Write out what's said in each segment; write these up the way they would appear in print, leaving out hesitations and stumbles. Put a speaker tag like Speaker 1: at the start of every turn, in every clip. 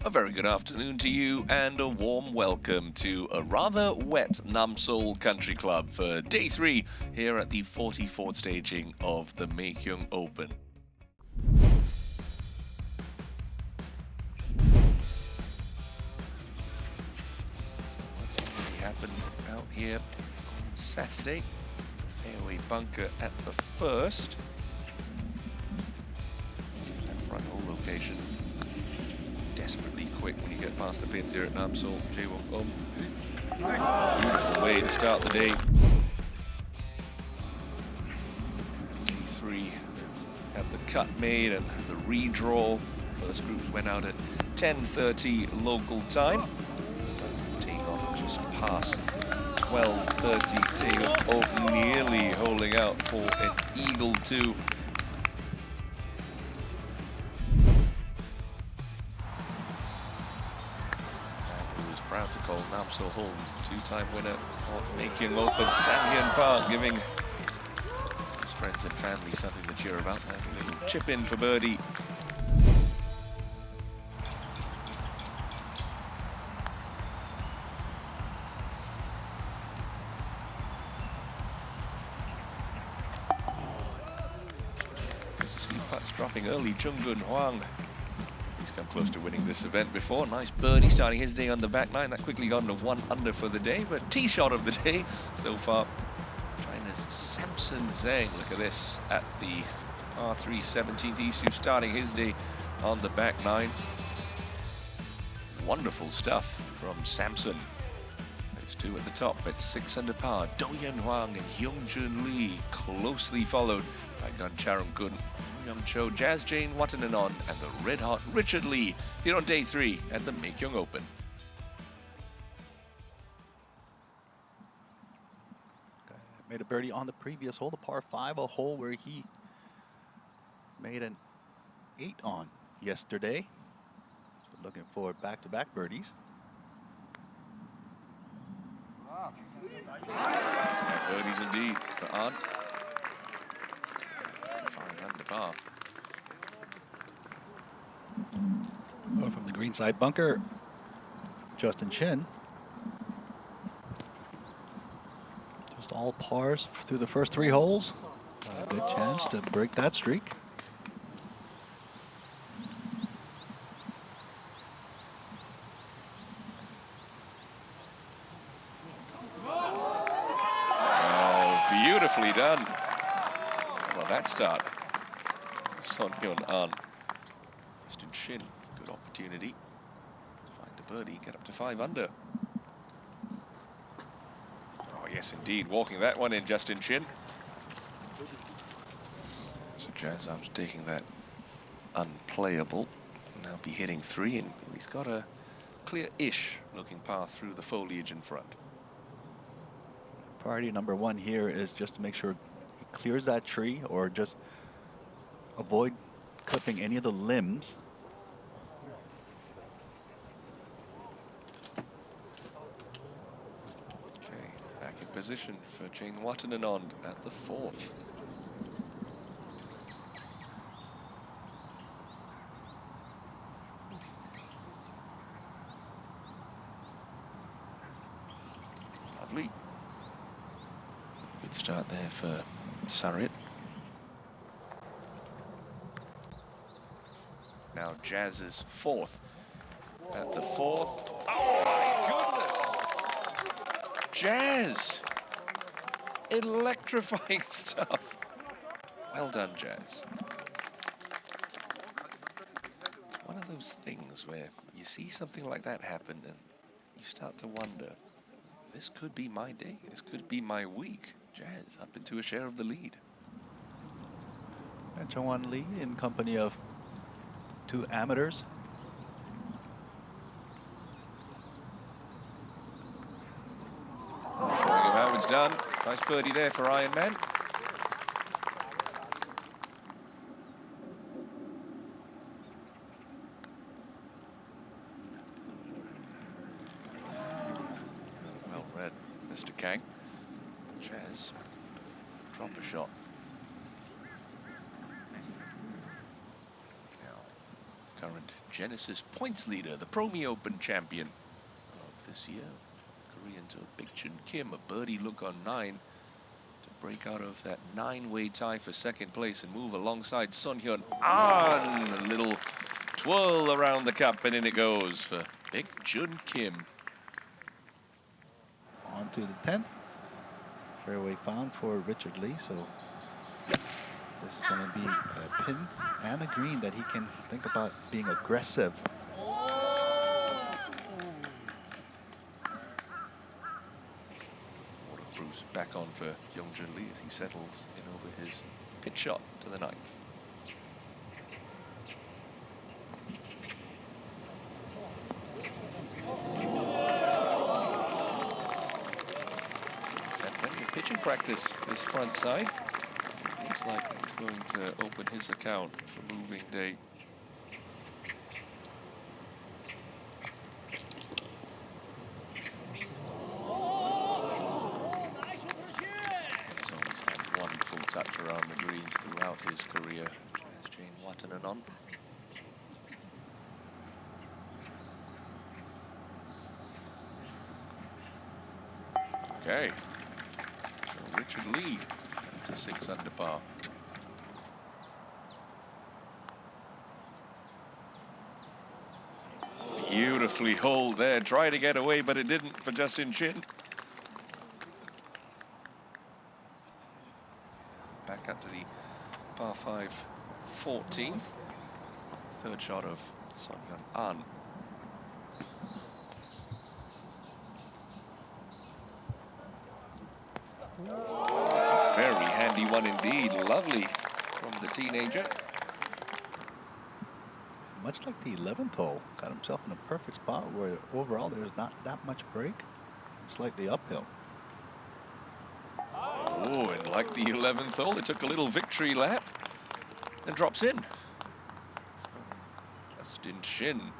Speaker 1: A very good afternoon to you and a warm welcome to a rather wet Namseoul Country Club for day 3 here at the 44th staging of the Maekyung Open. What's going to happen out here on Saturday? Fairway bunker at the first. That front hole location. Desperately quick when you get past the pins here at Namseoul. Janewattananond. Beautiful way to start the day. Day 3 had the cut made and the redraw. First groups went out at 10:30 local time. Takeoff just past 12:30. Takeoff nearly holding out for an eagle 2. Proud to call Namseoul home, 2-time winner of Maekyung Open, Sanghyun Park, giving his friends and family something to cheer about. A little chip in for birdie. See putts dropping early, Junggun Hwang. He's come close to winning this event before. Nice birdie starting his day on the back nine. That quickly got him to 1 under for the day, but tee shot of the day so far. China's Samson Zhang. Look at this at the par 3 17th. He's starting his day on the back nine. Wonderful stuff from Samson. It's 2 at the top at 6 under par. Do-Yeon Hwang and Hyungjun Lee closely followed by Guncharoen-kun, Cho, Jazz Janewattananond, and the red-hot Richard Lee here on day 3 at the Maekyung Open.
Speaker 2: Made a birdie on the previous hole, the par 5, a hole where he made an 8 on yesterday. So looking for back-to-back birdies.
Speaker 1: Back-to-back birdies indeed for An. 5 under par.
Speaker 2: Well, from the greenside bunker, Justin Chin. Just all pars through the first 3 holes. A good chance to break that streak.
Speaker 1: Oh, beautifully done. Well, that start. Son Hyun An. Justin Shin, good opportunity to find a birdie, get up to 5 under. Oh yes, indeed, walking that one in, Justin Shin. So Jazz Arms taking that unplayable. Now be hitting 3, and he's got a clear-ish looking path through the foliage in front.
Speaker 2: Priority number 1 here is just to make sure he clears that tree or just avoid clipping any of the limbs.
Speaker 1: Okay, back in position for Janewattananond at the 4th. Lovely. Good start there for Sarit. Now Jazz's 4th. At the 4th. Oh my goodness! Jazz! Electrifying stuff. Well done, Jazz. It's one of those things where you see something like that happen and you start to wonder, this could be my day, this could be my week. Jazz up into a share of the lead.
Speaker 2: And Jungwon Lee in company of 2 amateurs.
Speaker 1: Showing him how it's done. Nice birdie there for Iron Man. Well read, Mr. Kang. Jazz, drop a shot. current Genesis points leader, the Korean Open champion of this year. Korean Tour Baekjun Kim, a birdie look on 9 to break out of that 9-way tie for second place and move alongside Son Hyun An. A little twirl around the cup and in it goes for Baekjun Kim.
Speaker 2: On to the 10th. Fairway found for Richard Lee, so this is going to be a pin and a green that he can think about being aggressive.
Speaker 1: Bruce back on for Youngjun Lee as he settles in over his pitch shot to the 9th. Pitching practice this front side. Looks like he's going to open his account for moving day. He's always had wonderful touch around the greens throughout his career. GS Janewattananond. Okay. Richard Lee to 6 under par. Beautifully holed there. Tried to get away, but it didn't for Justin Shin. Back up to the par 5 14th. Third shot of Son Hyun An. It's a very handy one indeed. Lovely from the teenager.
Speaker 2: Much like the 11th hole, got himself in a perfect spot where overall there's not that much break. Slightly uphill.
Speaker 1: Oh, and like the 11th hole, it took a little victory lap and drops in. Justin Shin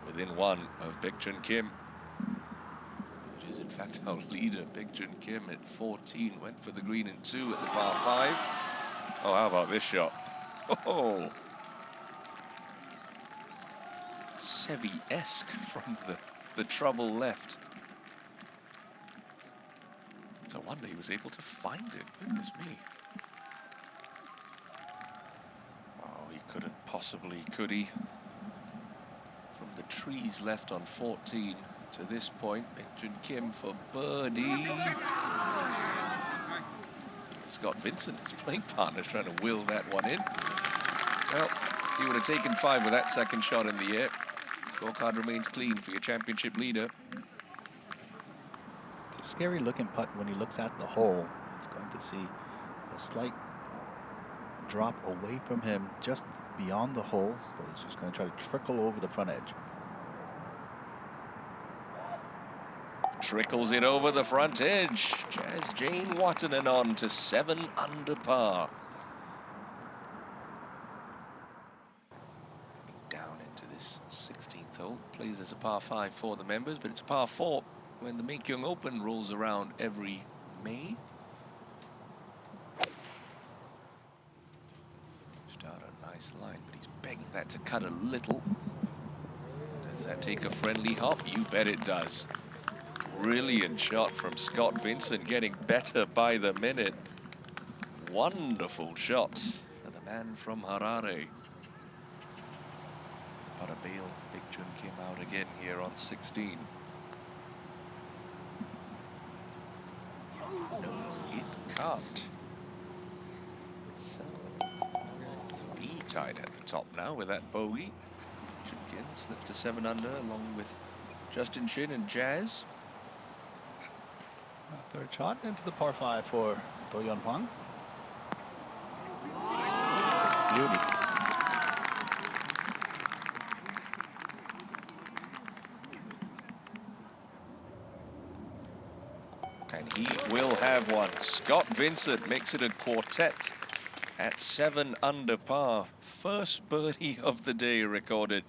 Speaker 1: within 1 of Baekjun Kim. In fact, our leader, Baekjun Kim, at 14, went for the green in 2 at the par 5. Oh, how about this shot? Oh, Seve-esque from the trouble left. It's a wonder he was able to find it. Goodness me. Oh, he couldn't possibly, could he? From the trees left on 14. To this point, Baekjun Kim for birdie. Scott Vincent, his playing partner, trying to will that one in. Well, he would have taken 5 with that second shot in the air. Scorecard remains clean for your championship leader.
Speaker 2: It's a scary looking putt when he looks at the hole. He's going to see a slight drop away from him just beyond the hole. So he's just going to try to trickle over the front edge.
Speaker 1: Trickles it over the front edge. GS Janewattananond to 7 under par. Down into this 16th hole. Plays as a par 5 for the members, but it's a par 4 when the Maekyung Open rolls around every May. Start a nice line, but he's begging that to cut a little. Does that take a friendly hop? You bet it does. Brilliant shot from Scott Vincent, getting better by the minute. Wonderful shot for the man from Harare. But a bail, Baekjun Kim out again here on 16. No, it can't. So, 3 tied at the top now with that bogey. Baekjun Kim slips to 7 under along with Justin Shin and Jazz.
Speaker 2: Third shot into the par 5 for Do-Yeon Hwang. Beauty.
Speaker 1: And he will have one. Scott Vincent makes it a quartet at 7 under par. First birdie of the day recorded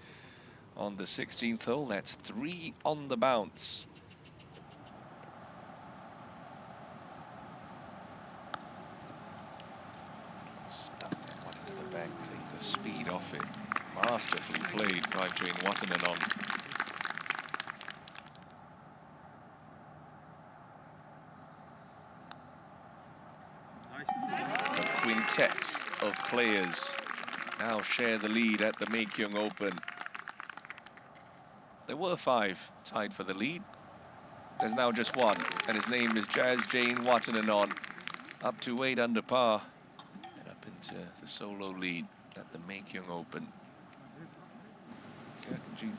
Speaker 1: on the 16th hole. That's 3 on the bounce. Stuck that one into the bank, take the speed off it. Masterfully played by Janewattananond. The quintet of players now share the lead at the Maekyung Open. There were 5 tied for the lead. There's now just 1, and his name is Janewattananond, up to 8 under par, and up into the solo lead at the Maekyung Open. Baekjun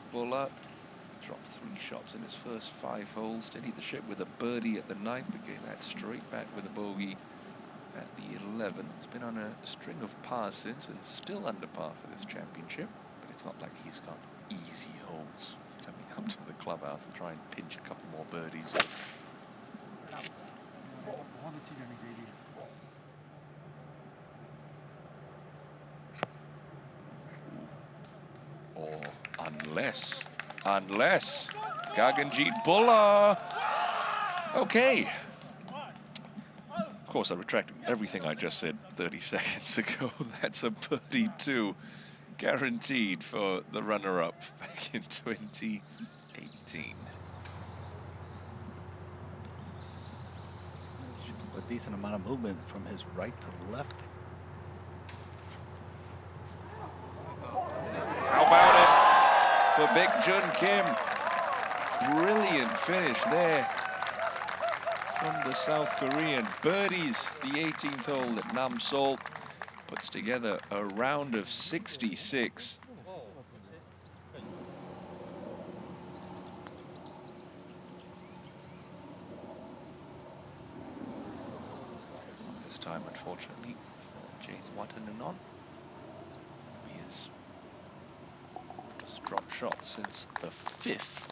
Speaker 1: dropped 3 shots in his first 5 holes, steadied the ship with a birdie at the 9th, but gave that straight back with a bogey at the 11th. He's been on a string of pars since and still under par for this championship, but it's not like he's got easy holes coming up to the clubhouse to try and pinch a couple more birdies. Or unless Gaganjeet Bhullar. Okay. Of course, I retract everything I just said 30 seconds ago. That's a birdie 2, guaranteed for the runner-up back in 2018.
Speaker 2: A decent amount of movement from his right to left.
Speaker 1: How about it for Baekjun Kim? Brilliant finish there from the South Korean. Birdies the 18th hole at Namseoul, puts together a round of 66. This time, unfortunately, for Janewattananond, be his first drop shot since the 5th.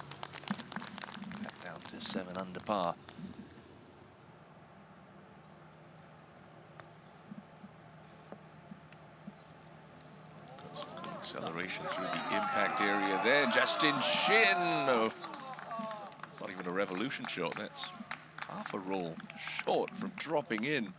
Speaker 1: Back down to 7 under par. Acceleration through the impact area there. Justin Shin. Oh, it's not even a revolution shot. That's half a roll short from dropping in.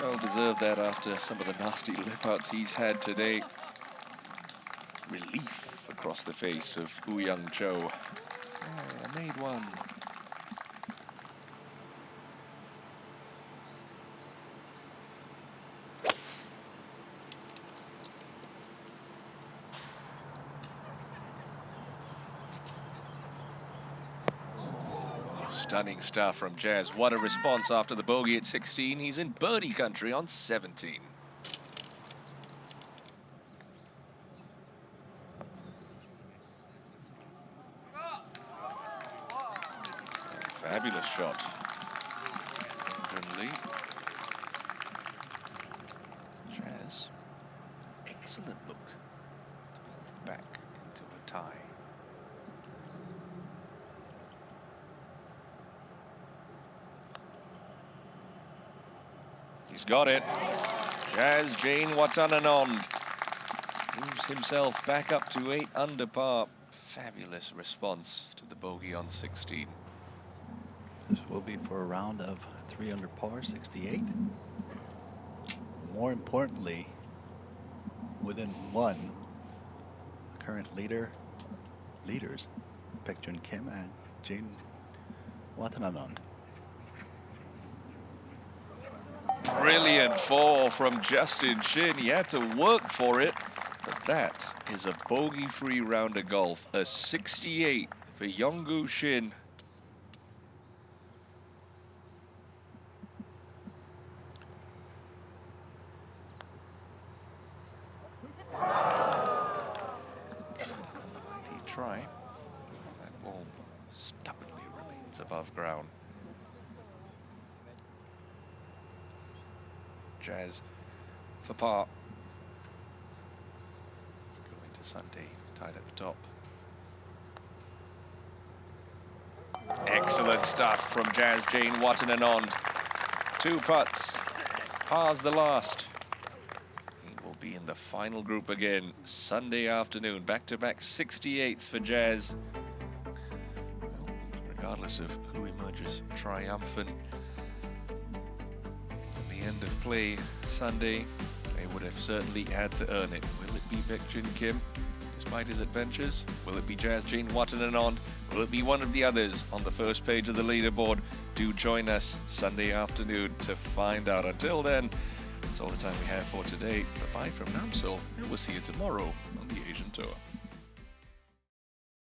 Speaker 1: Well deserved that after some of the nasty lip-outs he's had today. Relief across the face of Young Cho. Oh, I made one. Stunning stuff from Jazz. What a response after the bogey at 16. He's in birdie country on 17. Fabulous shot. Jazz, excellent look. Back into a tie. He's got it. Jazz Janewattananond moves himself back up to 8 under par. Fabulous response to the bogey on 16.
Speaker 2: This will be for a round of 3 under par, 68. More importantly, within 1, the current leaders, Baekjun Kim and Janewattananond.
Speaker 1: Brilliant fall from Justin Shin. He had to work for it, but that is a bogey-free round of golf. A 68 for Yonggu Shin. Mighty try. That ball stubbornly remains above ground. Jazz for par. Going to Sunday, tied at the top. Excellent stuff from Jazz Janewattananond. 2 putts, par's the last. He will be in the final group again Sunday afternoon. Back-to-back 68s for Jazz. Well, regardless of who emerges triumphant. At the end of play Sunday, they would have certainly had to earn it. Will it be Baekjun Kim, despite his adventures? Will it be Janewattananond? Will it be one of the others on the first page of the leaderboard? Do join us Sunday afternoon to find out. Until then, that's all the time we have for today. Bye-bye from Namseoul, and we'll see you tomorrow on the Asian Tour.